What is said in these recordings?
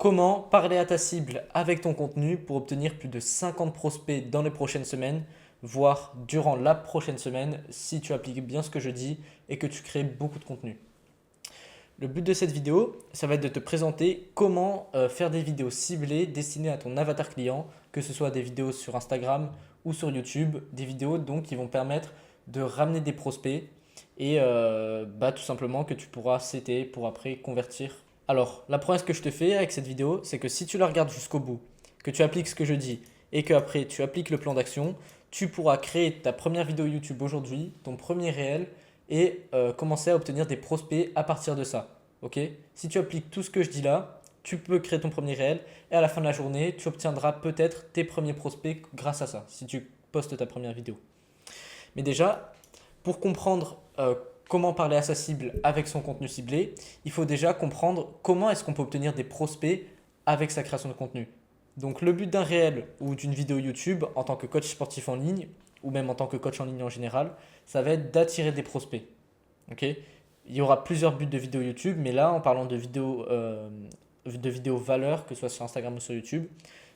Comment parler à ta cible avec ton contenu pour obtenir plus de 50 prospects dans les prochaines semaines, voire durant la prochaine semaine si tu appliques bien ce que je dis et que tu crées beaucoup de contenu. Le but de cette vidéo, ça va être de te présenter comment faire des vidéos ciblées destinées à ton avatar client, que ce soit des vidéos sur Instagram ou sur YouTube, des vidéos donc qui vont permettre de ramener des prospects et tout simplement que tu pourras setter pour après convertir. Alors, la promesse que je te fais avec cette vidéo, c'est que si tu la regardes jusqu'au bout, que tu appliques ce que je dis et que après tu appliques le plan d'action, tu pourras créer ta première vidéo YouTube aujourd'hui, ton premier réel et commencer à obtenir des prospects à partir de ça. Ok? Si tu appliques tout ce que je dis là, tu peux créer ton premier réel et à la fin de la journée, tu obtiendras peut-être tes premiers prospects grâce à ça, si tu postes ta première vidéo. Mais déjà, pour comprendre comment parler à sa cible avec son contenu ciblé, il faut déjà comprendre comment est-ce qu'on peut obtenir des prospects avec sa création de contenu. Donc le but d'un réel ou d'une vidéo YouTube en tant que coach sportif en ligne, ou même en tant que coach en ligne en général, ça va être d'attirer des prospects. Okay? Il y aura plusieurs buts de vidéos YouTube, mais là, en parlant de vidéos valeurs, que ce soit sur Instagram ou sur YouTube,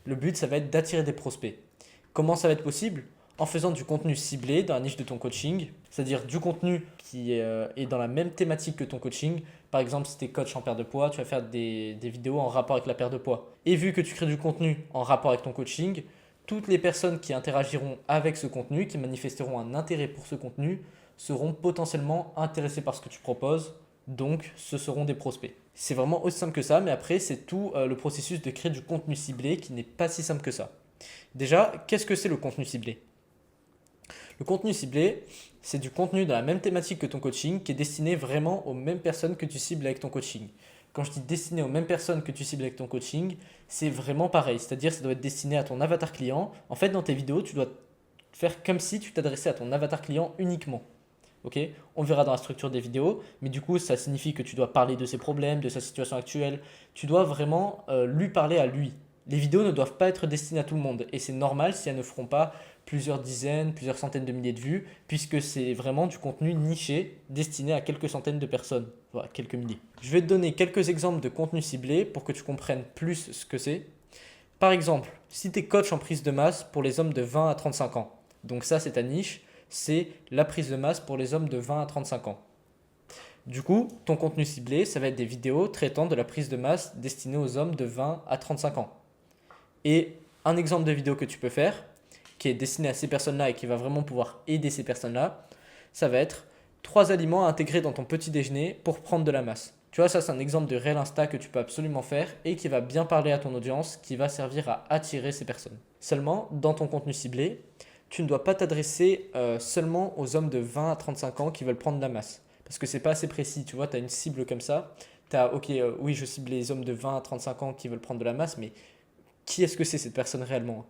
le but, ça va être d'attirer des prospects. Comment ça va être possible? En faisant du contenu ciblé dans la niche de ton coaching, c'est-à-dire du contenu qui est dans la même thématique que ton coaching. Par exemple, si tu es coach en perte de poids, tu vas faire des vidéos en rapport avec la perte de poids. Et vu que tu crées du contenu en rapport avec ton coaching, toutes les personnes qui interagiront avec ce contenu, qui manifesteront un intérêt pour ce contenu, seront potentiellement intéressés par ce que tu proposes, donc ce seront des prospects. C'est vraiment aussi simple que ça, mais après c'est tout le processus de créer du contenu ciblé qui n'est pas si simple que ça. Déjà, qu'est-ce que c'est le contenu ciblé? Le contenu ciblé, c'est du contenu dans la même thématique que ton coaching qui est destiné vraiment aux mêmes personnes que tu cibles avec ton coaching. Quand je dis destiné aux mêmes personnes que tu cibles avec ton coaching, c'est vraiment pareil. C'est-à-dire que ça doit être destiné à ton avatar client. En fait, dans tes vidéos, tu dois faire comme si tu t'adressais à ton avatar client uniquement. Ok? On verra dans la structure des vidéos, mais du coup, ça signifie que tu dois parler de ses problèmes, de sa situation actuelle. Tu dois vraiment lui parler à lui. Les vidéos ne doivent pas être destinées à tout le monde et c'est normal si elles ne feront pas plusieurs dizaines, plusieurs centaines de milliers de vues, puisque c'est vraiment du contenu niché destiné à quelques centaines de personnes, voilà, quelques milliers. Je vais te donner quelques exemples de contenu ciblé pour que tu comprennes plus ce que c'est. Par exemple, si tu es coach en prise de masse pour les hommes de 20 à 35 ans, donc ça c'est ta niche, c'est la prise de masse pour les hommes de 20 à 35 ans. Du coup, ton contenu ciblé, ça va être des vidéos traitant de la prise de masse destinée aux hommes de 20 à 35 ans. Et un exemple de vidéo que tu peux faire, qui est destiné à ces personnes-là et qui va vraiment pouvoir aider ces personnes-là, ça va être 3 aliments à intégrer dans ton petit déjeuner pour prendre de la masse. Tu vois, ça c'est un exemple de réel Insta que tu peux absolument faire et qui va bien parler à ton audience, qui va servir à attirer ces personnes. Seulement, dans ton contenu ciblé, tu ne dois pas t'adresser seulement aux hommes de 20 à 35 ans qui veulent prendre de la masse. Parce que c'est pas assez précis, tu vois, tu as une cible comme ça. Tu as, ok, oui, je cible les hommes de 20 à 35 ans qui veulent prendre de la masse, mais qui est-ce que c'est cette personne réellement?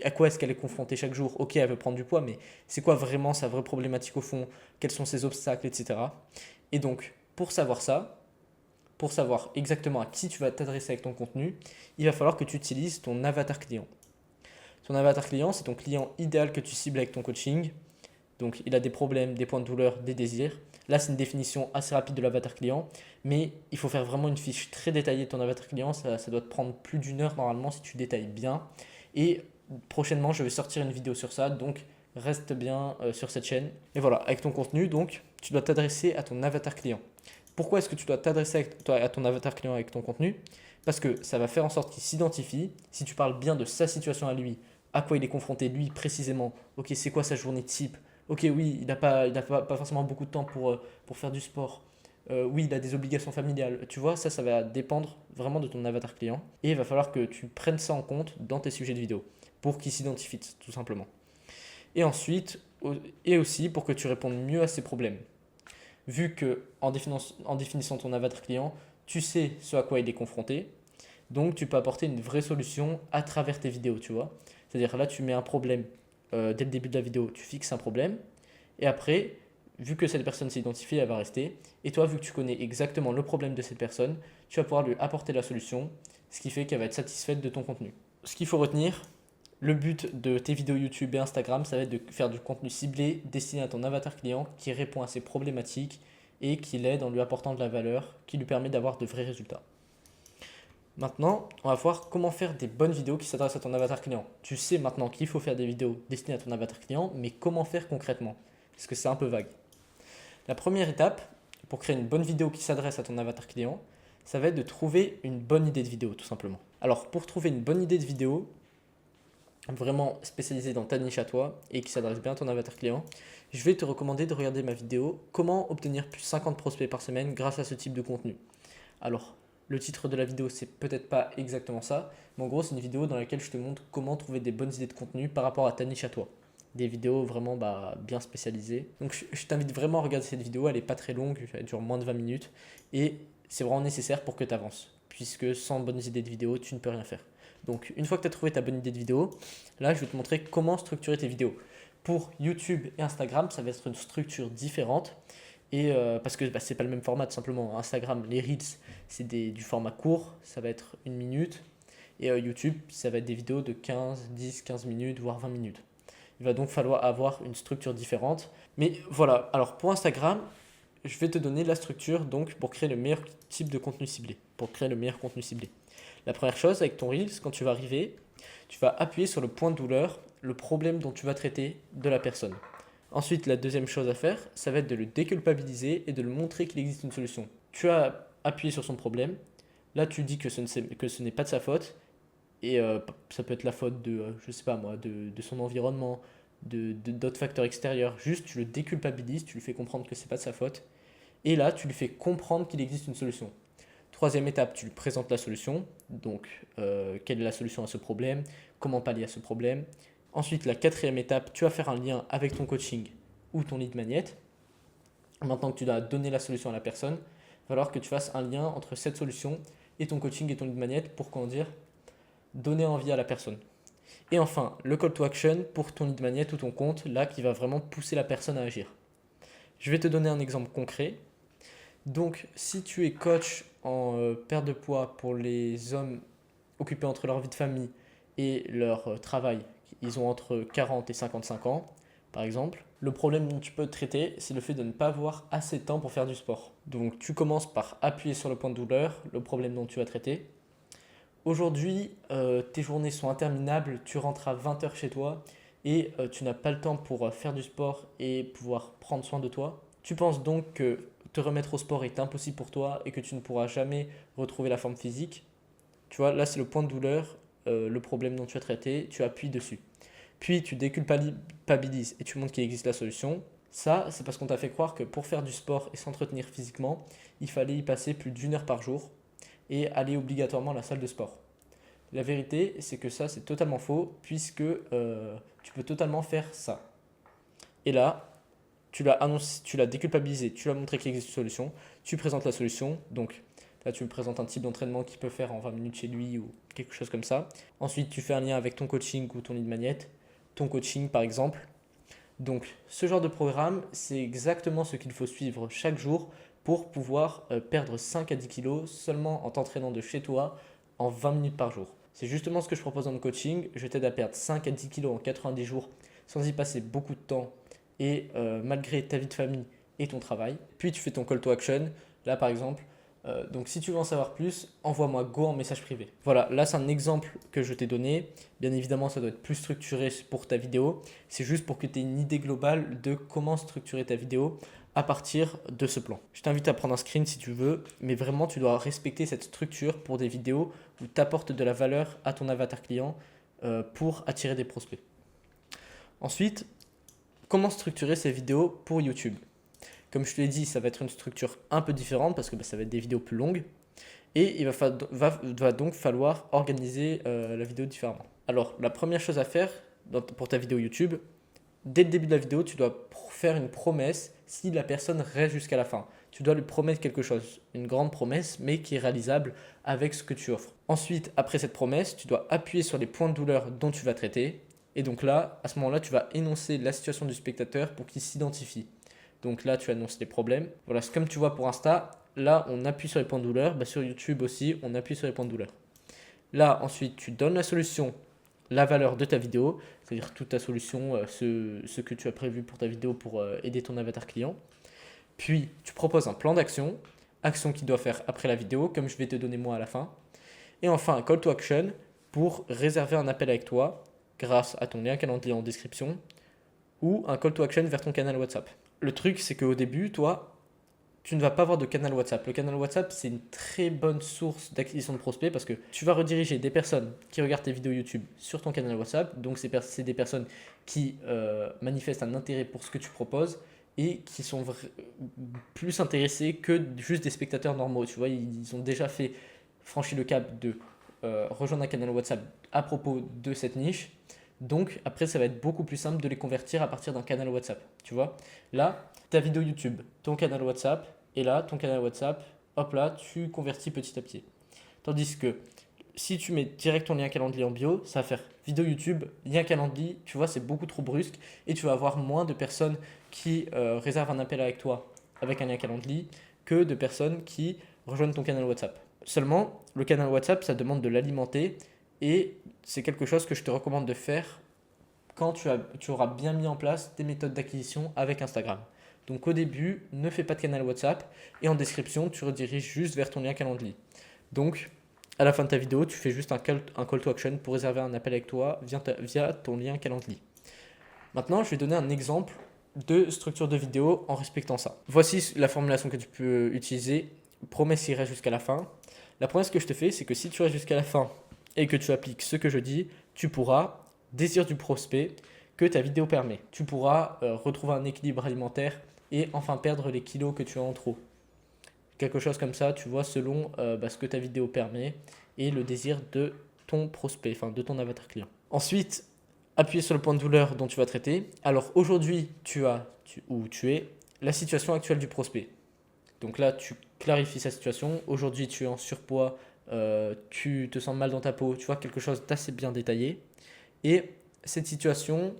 À quoi est-ce qu'elle est confrontée chaque jour? Ok, elle veut prendre du poids, mais c'est quoi vraiment sa vraie problématique au fond? Quels sont ses obstacles, etc. Et donc, pour savoir ça, pour savoir exactement à qui tu vas t'adresser avec ton contenu, il va falloir que tu utilises ton avatar client. Ton avatar client, c'est ton client idéal que tu cibles avec ton coaching. Donc, il a des problèmes, des points de douleur, des désirs. Là, c'est une définition assez rapide de l'avatar client, mais il faut faire vraiment une fiche très détaillée de ton avatar client. Ça doit te prendre plus d'une heure normalement si tu détailles bien. Et prochainement, je vais sortir une vidéo sur ça, donc reste bien sur cette chaîne. Et voilà, avec ton contenu, donc, tu dois t'adresser à ton avatar client. Pourquoi est-ce que tu dois t'adresser à ton avatar client avec ton contenu? Parce que ça va faire en sorte qu'il s'identifie. Si tu parles bien de sa situation à lui, à quoi il est confronté lui précisément, ok, c'est quoi sa journée type, ok, oui, il n'a pas forcément beaucoup de temps pour faire du sport. Oui, il a des obligations familiales. Tu vois, ça va dépendre vraiment de ton avatar client. Et il va falloir que tu prennes ça en compte dans tes sujets de vidéo pour qu'il s'identifie tout simplement. Et ensuite, et aussi pour que tu répondes mieux à ses problèmes. Vu que en définissant ton avatar client, tu sais ce à quoi il est confronté, donc tu peux apporter une vraie solution à travers tes vidéos, tu vois. C'est-à-dire là, tu mets un problème dès le début de la vidéo, tu fixes un problème. Et après, vu que cette personne s'est identifiée, elle va rester. Et toi, vu que tu connais exactement le problème de cette personne, tu vas pouvoir lui apporter la solution, ce qui fait qu'elle va être satisfaite de ton contenu. Ce qu'il faut retenir, le but de tes vidéos YouTube et Instagram, ça va être de faire du contenu ciblé destiné à ton avatar client qui répond à ses problématiques et qui l'aide en lui apportant de la valeur, qui lui permet d'avoir de vrais résultats. Maintenant, on va voir comment faire des bonnes vidéos qui s'adressent à ton avatar client. Tu sais maintenant qu'il faut faire des vidéos destinées à ton avatar client, mais comment faire concrètement? Parce que c'est un peu vague. La première étape pour créer une bonne vidéo qui s'adresse à ton avatar client, ça va être de trouver une bonne idée de vidéo tout simplement. Alors pour trouver une bonne idée de vidéo, vraiment spécialisée dans ta niche à toi et qui s'adresse bien à ton avatar client, je vais te recommander de regarder ma vidéo Comment obtenir plus 50 prospects par semaine grâce à ce type de contenu. Alors, le titre de la vidéo, c'est peut-être pas exactement ça, mais en gros, c'est une vidéo dans laquelle je te montre comment trouver des bonnes idées de contenu par rapport à ta niche à toi. Des vidéos vraiment bien spécialisées. Donc, je t'invite vraiment à regarder cette vidéo, elle est pas très longue, elle dure moins de 20 minutes, et c'est vraiment nécessaire pour que tu avances, puisque sans bonnes idées de vidéo, tu ne peux rien faire. Donc, une fois que tu as trouvé ta bonne idée de vidéo, là, je vais te montrer comment structurer tes vidéos. Pour YouTube et Instagram, ça va être une structure différente. Et parce que c'est pas le même format, tout simplement. Instagram, les Reels, c'est du format court, ça va être 1 minute. Et YouTube, ça va être des vidéos de 15, 10, 15 minutes, voire 20 minutes. Il va donc falloir avoir une structure différente. Mais voilà, alors pour Instagram, je vais te donner la structure donc pour créer le meilleur type de contenu ciblé. Pour créer le meilleur contenu ciblé. La première chose avec ton Reels, quand tu vas arriver, tu vas appuyer sur le point de douleur, le problème dont tu vas traiter de la personne. Ensuite, la deuxième chose à faire, ça va être de le déculpabiliser et de le montrer qu'il existe une solution. Tu as appuyé sur son problème, là tu dis que ce n'est pas de sa faute, et ça peut être la faute je sais pas moi, de son environnement, d'autres facteurs extérieurs. Juste, tu le déculpabilises, tu lui fais comprendre que c'est pas de sa faute, et là, tu lui fais comprendre qu'il existe une solution. Troisième étape, tu lui présentes la solution. Donc, quelle est la solution à ce problème? Comment pallier à ce problème? Ensuite, la quatrième étape, tu vas faire un lien avec ton coaching ou ton lead magnet. Maintenant que tu dois donner la solution à la personne, il va falloir que tu fasses un lien entre cette solution et ton coaching et ton lead magnet pour donner envie à la personne. Et enfin, le call to action pour ton lead magnet ou ton compte, là qui va vraiment pousser la personne à agir. Je vais te donner un exemple concret. Donc, si tu es coach en perte de poids pour les hommes occupés entre leur vie de famille et leur travail, ils ont entre 40 et 55 ans, par exemple, le problème dont tu peux traiter, c'est le fait de ne pas avoir assez de temps pour faire du sport. Donc, tu commences par appuyer sur le point de douleur, le problème dont tu vas traiter. Aujourd'hui, tes journées sont interminables, tu rentres à 20 heures chez toi et tu n'as pas le temps pour faire du sport et pouvoir prendre soin de toi. Tu penses donc que te remettre au sport est impossible pour toi et que tu ne pourras jamais retrouver la forme physique. Tu vois, là c'est le point de douleur, le problème dont tu as traité, tu appuies dessus. Puis tu déculpabilises et tu montres qu'il existe la solution. Ça, c'est parce qu'on t'a fait croire que pour faire du sport et s'entretenir physiquement, il fallait y passer plus d'1 heure par jour et aller obligatoirement à la salle de sport. La vérité, c'est que ça, c'est totalement faux, puisque tu peux totalement faire ça. Et là, tu l'as annoncé, tu l'as déculpabilisé, tu l'as montré qu'il existe une solution, tu présentes la solution, donc là tu me présentes un type d'entraînement qu'il peut faire en 20 minutes chez lui ou quelque chose comme ça. Ensuite, tu fais un lien avec ton coaching ou ton lead magnet, ton coaching par exemple. Donc, ce genre de programme, c'est exactement ce qu'il faut suivre chaque jour pour pouvoir perdre 5 à 10 kilos seulement en t'entraînant de chez toi en 20 minutes par jour. C'est justement ce que je propose dans le coaching. Je t'aide à perdre 5 à 10 kilos en 90 jours sans y passer beaucoup de temps et malgré ta vie de famille et ton travail. Puis tu fais ton call to action. Là par exemple, donc si tu veux en savoir plus, envoie-moi go en message privé. Voilà, là c'est un exemple que je t'ai donné. Bien évidemment, ça doit être plus structuré pour ta vidéo. C'est juste pour que tu aies une idée globale de comment structurer ta vidéo à partir de ce plan. Je t'invite à prendre un screen si tu veux, mais vraiment tu dois respecter cette structure pour des vidéos où tu apportes de la valeur à ton avatar client pour attirer des prospects. Ensuite, comment structurer ces vidéos pour YouTube? Comme je te l'ai dit, ça va être une structure un peu différente parce que ça va être des vidéos plus longues. Et il va donc falloir organiser la vidéo différemment. Alors, la première chose à faire pour ta vidéo YouTube, dès le début de la vidéo, tu dois faire une promesse si la personne reste jusqu'à la fin. Tu dois lui promettre quelque chose, une grande promesse, mais qui est réalisable avec ce que tu offres. Ensuite, après cette promesse, tu dois appuyer sur les points de douleur dont tu vas traiter. Et donc là, à ce moment-là, tu vas énoncer la situation du spectateur pour qu'il s'identifie. Donc là, tu annonces les problèmes. Voilà, c'est comme tu vois pour Insta, là, on appuie sur les points de douleur. Sur YouTube aussi, on appuie sur les points de douleur. Là, ensuite, tu donnes la solution, la valeur de ta vidéo, c'est-à-dire toute ta solution, ce que tu as prévu pour ta vidéo pour aider ton avatar client. Puis, tu proposes un plan d'action, action qu'il doit faire après la vidéo, comme je vais te donner moi à la fin. Et enfin, un call to action pour réserver un appel avec toi grâce à ton lien calendrier en description ou un call to action vers ton canal WhatsApp. Le truc, c'est qu'au début, toi, tu ne vas pas avoir de canal WhatsApp. Le canal WhatsApp, c'est une très bonne source d'acquisition de prospects parce que tu vas rediriger des personnes qui regardent tes vidéos YouTube sur ton canal WhatsApp. Donc, c'est des personnes qui manifestent un intérêt pour ce que tu proposes et qui sont plus intéressés que juste des spectateurs normaux. Tu vois, ils ont déjà franchi le cap de rejoindre un canal WhatsApp à propos de cette niche. Donc, après, ça va être beaucoup plus simple de les convertir à partir d'un canal WhatsApp. Tu vois, là, ta vidéo YouTube, ton canal WhatsApp, et là, ton canal WhatsApp, hop là, tu convertis petit à petit. Tandis que si tu mets direct ton lien calendrier en bio, ça va faire vidéo YouTube, lien calendrier, tu vois, c'est beaucoup trop brusque et tu vas avoir moins de personnes qui réservent un appel avec toi avec un lien calendrier que de personnes qui rejoignent ton canal WhatsApp. Seulement, le canal WhatsApp, ça demande de l'alimenter et c'est quelque chose que je te recommande de faire quand tu auras bien mis en place tes méthodes d'acquisition avec Instagram. Donc au début, ne fais pas de canal WhatsApp et en description, tu rediriges juste vers ton lien calendrier. Donc à la fin de ta vidéo, tu fais juste un call to action pour réserver un appel avec toi via ton lien calendrier. Maintenant, je vais donner un exemple de structure de vidéo en respectant ça. Voici la formulation que tu peux utiliser. Promesse y reste jusqu'à la fin. La promesse que je te fais, c'est que si tu restes jusqu'à la fin et que tu appliques ce que je dis, tu pourras désir du prospect que ta vidéo permet. Tu pourras retrouver un équilibre alimentaire et enfin perdre les kilos que tu as en trop. Quelque chose comme ça, tu vois, selon ce que ta vidéo permet et le désir de ton prospect, enfin de ton avatar client. Ensuite, appuyer sur le point de douleur dont tu vas traiter. Alors aujourd'hui, tu es la situation actuelle du prospect. Donc là, tu clarifies sa situation. Aujourd'hui, tu es en surpoids, tu te sens mal dans ta peau, tu vois, quelque chose d'assez bien détaillé. Et cette situation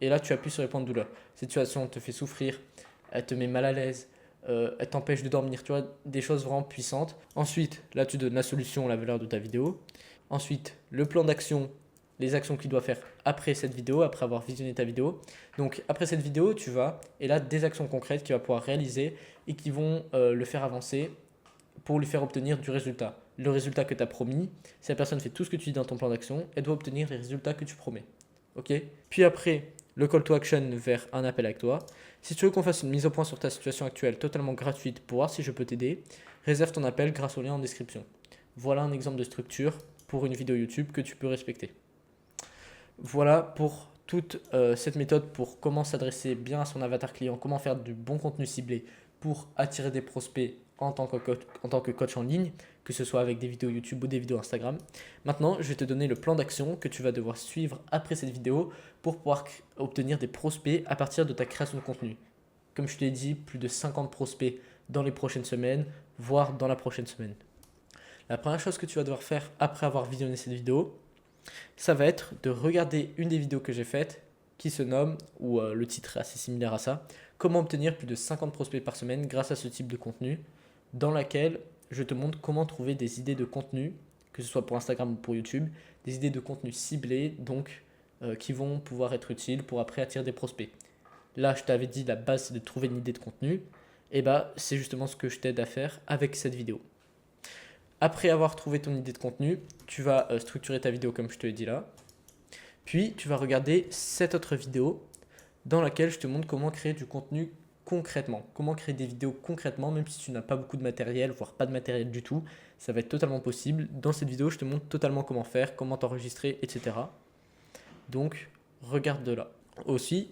et là tu appuies sur les points de douleur. Cette situation te fait souffrir, elle te met mal à l'aise, elle t'empêche de dormir, tu vois, des choses vraiment puissantes. Ensuite, là tu donnes la solution, la valeur de ta vidéo. Ensuite, le plan d'action, les actions que tu dois faire après cette vidéo, après avoir visionné ta vidéo. Donc après cette vidéo, tu vas, et là des actions concrètes qu'il va pouvoir réaliser et qui vont le faire avancer pour lui faire obtenir du résultat. Le résultat que tu as promis, si la personne fait tout ce que tu dis dans ton plan d'action, elle doit obtenir les résultats que tu promets. Ok. Puis après, le call to action vers un appel avec toi. Si tu veux qu'on fasse une mise au point sur ta situation actuelle totalement gratuite pour voir si je peux t'aider, réserve ton appel grâce au lien en description. Voilà un exemple de structure pour une vidéo YouTube que tu peux respecter. Voilà pour toute cette méthode pour comment s'adresser bien à son avatar client, comment faire du bon contenu ciblé pour attirer des prospects en tant que coach en ligne, que ce soit avec des vidéos YouTube ou des vidéos Instagram. Maintenant, je vais te donner le plan d'action que tu vas devoir suivre après cette vidéo pour pouvoir obtenir des prospects à partir de ta création de contenu. Comme je te l'ai dit, plus de 50 prospects dans les prochaines semaines, voire dans la prochaine semaine. La première chose que tu vas devoir faire après avoir visionné cette vidéo, ça va être de regarder une des vidéos que j'ai faites qui se nomme, ou le titre est assez similaire à ça, comment obtenir plus de 50 prospects par semaine grâce à ce type de contenu, dans laquelle je te montre comment trouver des idées de contenu, que ce soit pour Instagram ou pour YouTube, des idées de contenu ciblées, donc qui vont pouvoir être utiles pour après attirer des prospects. Là, je t'avais dit, la base, c'est de trouver une idée de contenu. Et bah, c'est justement ce que je t'aide à faire avec cette vidéo. Après avoir trouvé ton idée de contenu, tu vas structurer ta vidéo comme je te l'ai dit là. Puis, tu vas regarder cette autre vidéo dans laquelle je te montre comment créer du contenu concrètement. Comment créer des vidéos concrètement, même si tu n'as pas beaucoup de matériel, voire pas de matériel du tout. Ça va être totalement possible. Dans cette vidéo, je te montre totalement comment faire, comment t'enregistrer, etc. Donc, regarde de là. Aussi,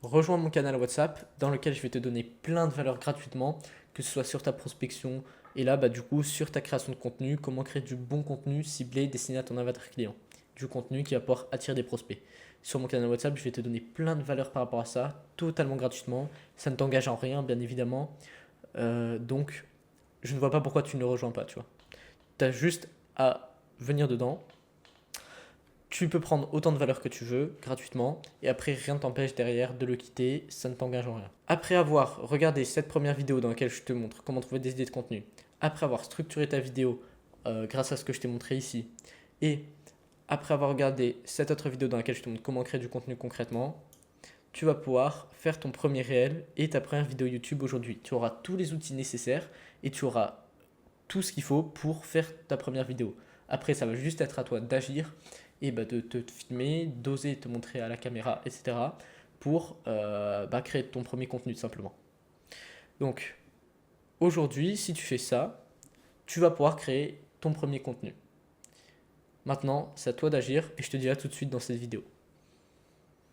rejoins mon canal WhatsApp dans lequel je vais te donner plein de valeurs gratuitement, que ce soit sur ta prospection et là, du coup, sur ta création de contenu, comment créer du bon contenu ciblé destiné à ton avatar client. Du contenu qui va pouvoir attirer des prospects. Sur mon canal WhatsApp, je vais te donner plein de valeurs par rapport à ça, totalement gratuitement. Ça ne t'engage en rien, bien évidemment. Donc, je ne vois pas pourquoi tu ne le rejoins pas, tu vois. Tu as juste à venir dedans. Tu peux prendre autant de valeurs que tu veux, gratuitement, et après, rien ne t'empêche derrière de le quitter, ça ne t'engage en rien. Après avoir regardé cette première vidéo dans laquelle je te montre comment trouver des idées de contenu, après avoir structuré ta vidéo grâce à ce que je t'ai montré ici, et après avoir regardé cette autre vidéo dans laquelle je te montre comment créer du contenu concrètement, tu vas pouvoir faire ton premier réel et ta première vidéo YouTube aujourd'hui. Tu auras tous les outils nécessaires et tu auras tout ce qu'il faut pour faire ta première vidéo. Après, ça va juste être à toi d'agir et de te filmer, d'oser te montrer à la caméra, etc. pour créer ton premier contenu tout simplement. Donc, aujourd'hui, si tu fais ça, tu vas pouvoir créer ton premier contenu. Maintenant, c'est à toi d'agir et je te dis à tout de suite dans cette vidéo.